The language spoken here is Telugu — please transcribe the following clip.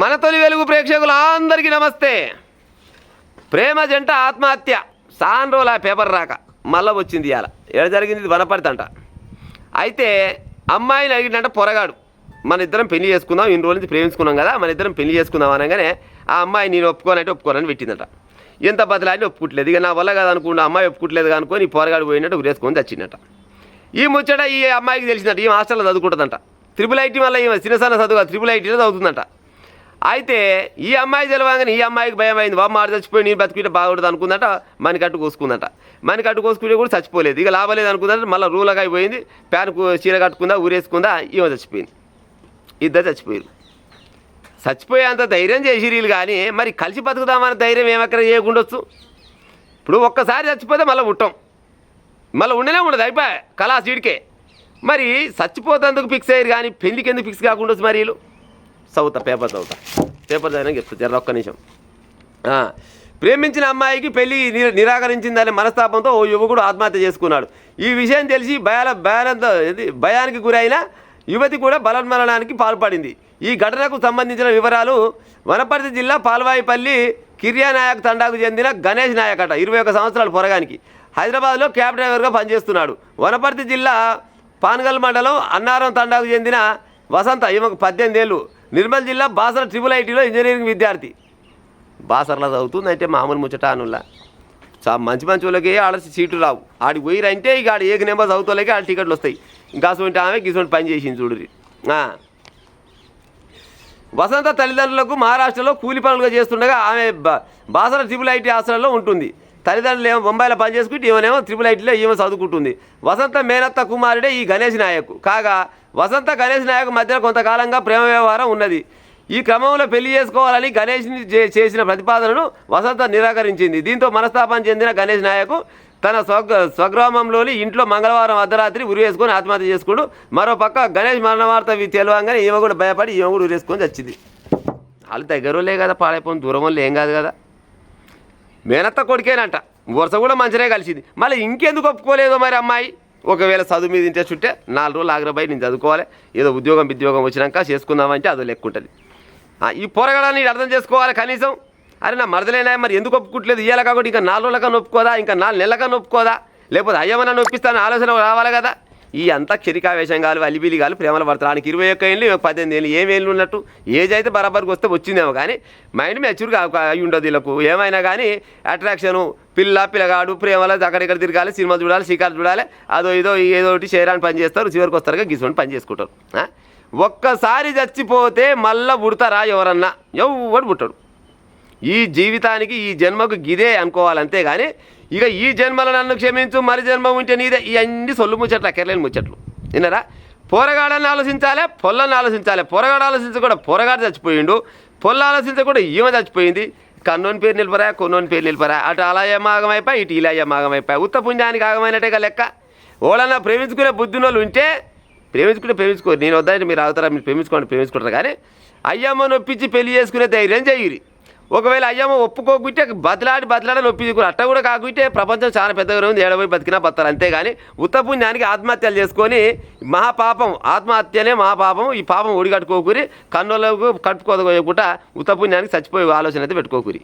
మన తొలి వెలుగు ప్రేక్షకులందరికీ నమస్తే. ప్రేమ జంట ఆత్మహత్య సాన్ రోజుల పేపర్ రాక మళ్ళీ వచ్చింది. ఇవాళ ఏడ జరిగింది, ఇది వనపర్తి. అయితే అమ్మాయిని అడిగినట్ట పొరగాడు, మన ఇద్దరం పెళ్లి చేసుకుందాం, ఇన్ని రోజుల నుంచి ప్రేమించుకున్నాం కదా, మన ఇద్దరం పెళ్లి చేసుకుందాం అనగానే ఆ అమ్మాయి నేను ఒప్పుకోనని పెట్టిందట. ఎంత బదిలాడి ఒప్పుకోవట్లేదు. ఇక నా వల్ల కదా అనుకుంటా, అమ్మాయి ఒప్పుకోవట్లేదు అనుకొని పొరగాడు పోయినట్టు ఉరేసుకొని తెచ్చిందట. ఈ ముచ్చట ఈ అమ్మాయికి తెలిసినట్టు ఈ హాస్టల్లో చదువుకుంటుందంట. IIIT వల్ల ఈ చిన్నసన్న చదువు IIITలో చదువుతుందంట. అయితే ఈ అమ్మాయి తెలవగానే ఈ అమ్మాయికి భయం అయింది. మాడు చచ్చిపోయి నేను బతికితే బాగుంటుంది అనుకుందట. మణికట్టు కోసుకుందట. మణికట్టు కోసుకుంటే కూడా చచ్చిపోలేదు. ఇక లాభలేదు అనుకుందట. మళ్ళీ రూలగా అయిపోయింది. ప్యాన్కు చీర కట్టుకుందా, ఊరేసుకుందా, ఈమె చచ్చిపోయింది. ఇద్దరు చచ్చిపోయారు. చచ్చిపోయేంత ధైర్యం చేసిరీలు కానీ మరి కలిసి బతుకుదామని ధైర్యం ఏమక్కడ చేయకుండొచ్చు. ఇప్పుడు ఒక్కసారి చచ్చిపోతే మళ్ళీ ఉంటాం, మళ్ళీ ఉండనే ఉండదు, అయిపోయా కళా సీడికే. మరి చచ్చిపోతేందుకు ఫిక్స్ అయ్యారు కానీ పెళ్లికి ఎందుకు ఫిక్స్ కాకుండా మరి వీళ్ళు పేపర్ చదివినా చెప్తా జర ఒక్క నిమిషం. ప్రేమించిన అమ్మాయికి పెళ్లి నిరాకరించిందనే మనస్తాపంతో ఓ యువకుడు ఆత్మహత్య చేసుకున్నాడు. ఈ విషయం తెలిసి భయానికి గురైన యువతి కూడా బలన్మరణానికి పాల్పడింది. ఈ ఘటనకు సంబంధించిన వివరాలు వనపర్తి జిల్లా పాల్వాయిపల్లి కిర్యానాయక్ తండాకు చెందిన గణేష్ నాయక్ అట. 21 సంవత్సరాల పొరగానికి హైదరాబాద్లో క్యాబ్ డ్రైవర్గా పనిచేస్తున్నాడు. వనపర్తి జిల్లా పాన్గల్ మండలం అన్నారం తండాకు చెందిన వసంత, ఈమెకు 18 ఏళ్ళు. నిర్మల్ జిల్లా బాసర IIITలో ఇంజనీరింగ్ విద్యార్థి. బాసరలో చదువుతుందంటే మామూలు ముచ్చట అనుల్లా. మంచి వాళ్ళకి ఆడ సీట్లు రావు. ఆడికి పోయిరంటే ఇక ఆడ ఏక నెంబర్ చదువుతాలకి ఆడ టికెట్లు వస్తాయి. ఇంకా అసలు ఆమె గిసొంటి పని చేసింది చూడురి. వసంత తల్లిదండ్రులకు మహారాష్ట్రలో కూలి పనులుగా చేస్తుండగా ఆమె బాసర IIIT హాస్టల్లో ఉంటుంది. తల్లిదండ్రులు ఏమో బొంబాయిలో పని చేసుకుంటే ఈమెనేమో IIITలో ఈమె చదువుకుంటుంది. వసంత మేనత్త కుమారుడే ఈ గణేష్ నాయక్. కాగా వసంత గణేష్ నాయక్ మధ్య కొంతకాలంగా ప్రేమ వ్యవహారం ఉన్నది. ఈ క్రమంలో పెళ్లి చేసుకోవాలని గణేష్ని చేసిన ప్రతిపాదనను వసంత నిరాకరించింది. దీంతో మనస్తాపం చెందిన గణేష్ నాయక్ తన స్వగ్రామంలోని ఇంట్లో మంగళవారం అర్ధరాత్రి ఉరివేసుకొని ఆత్మహత్య చేసుకున్నాడు. మరోపక్క గణేష్ మరణ వార్త తెలియగానే ఈమె కూడా భయపడి ఈమె కూడా ఉరివేసుకొని వచ్చింది. వాళ్ళు దగ్గరలే కదా, పాడైపోయిన దూరం వాళ్ళు ఏం కాదు కదా. మేనత్త కొడుకేనంట, వరుస కూడా మంచిగా కలిసింది. మళ్ళీ ఇంకెందుకు ఒప్పుకోలేదో మరి అమ్మాయి. ఒకవేళ చదువు మీద ఇంట్రెస్ట్ ఉంటే 4 రోజులు ఆగ్రహపై నేను చదువుకోవాలి, ఏదో ఉద్యోగం వచ్చినాక చేసుకుందామంటే అదో లెక్క ఉంటుంది. ఈ పోరగాళ్ళని అర్థం చేసుకోవాలి కనీసం. అరే నా మరదలేనా మరి ఎందుకు ఒప్పుకుంటలేదు, ఇయ్యాల కాబట్టి ఇంకా 4 రోజులకన్నా ఒప్పుకోదా, ఇంకా 4 నెలలకన్నా ఒప్పుకోదా, లేకపోతే అయ్యమన్నా నొప్పిస్తాను ఆలోచన రావాలి కదా. ఈ అంతా క్షరికావేశం కాదు, అలిబిలి కాదు, ప్రేమలు పడతానికి 21 ఏళ్ళు 18 ఏళ్ళు ఏమేళ్ళు ఉన్నట్టు. ఏజ్ అయితే బరాబర్కి వస్తే వచ్చిందేమో కానీ మైండ్ మెచ్యూర్గా అయి ఉండదు వీళ్ళకు. ఏమైనా కానీ అట్రాక్షను, పిల్లగాడు, ప్రేమలో అక్కడిక్కడ తిరగాలి, సినిమా చూడాలి, షికారు చూడాలి, అదో ఏదో ఒకటి చేయడానికి పని చేస్తారు, చివరికి వస్తారు గిసుకొని పని చేసుకుంటారు. ఒక్కసారి చచ్చిపోతే మళ్ళీ పుడతారా ఎవరన్నా? ఎవడు పుట్టాడు. ఈ జీవితానికి ఈ జన్మకు గిదే అనుకోవాలి అంతేగాని ఇక ఈ జన్మలో నన్ను క్షమించు, మరి జన్మ ఉంటే నీదే, ఇవన్నీ సొల్లు ముచ్చట్లు, అక్కర్లేని ముచ్చట్లు. విన్నారా? పోరగాడని ఆలోచించాలి, పొల్లని ఆలోచించాలి. పొరగాడు ఆలోచించకూడదు, పొరగాడు చచ్చిపోయిండు. పొల్ల ఆలోచించకూడదు, ఈమె చచ్చిపోయింది. కన్నోని పేరు నిలిపరా, కొన్నోని పేరు నిలిపరా. అటు అలా అమ్మాగం అయిపోయి, ఇటు ఇలా అమ్మాగం అయిపోయి. ఉత్త పుణ్యానికి ఆగమైనట్టుగా లెక్క. ఓడన్నా ప్రేమించుకునే బుద్ధిని వాళ్ళు ఉంటే ప్రేమించుకోరు. నేను వద్దంటే మీరు అవుతారా, మీరు ప్రేమించుకుంటారు కానీ అయ్యమ్మ నొప్పించి పెళ్లి చేసుకునే ధైర్యం చెయ్యి. ఒకవేళ అయ్యమ్మ ఒప్పుకోకుంటే బతిలాడి నొప్పించుకుని అట్ట కూడా కాకుంటే ప్రపంచం చాలా పెద్దగా ఉంది, ఏడబోయి బతికినా బతారు. అంతేగాని ఉత్తపుణ్యానికి ఆత్మహత్యలు చేసుకొని మహాపాపం, ఆత్మహత్యనే మహాపాపం. ఈ పాపం ఒడిగట్టుకోకూరి, కన్నులకు కట్టుకోకుండా ఉత్తపుణ్యానికి చచ్చిపోయే ఆలోచన అయితే పెట్టుకోకూరి.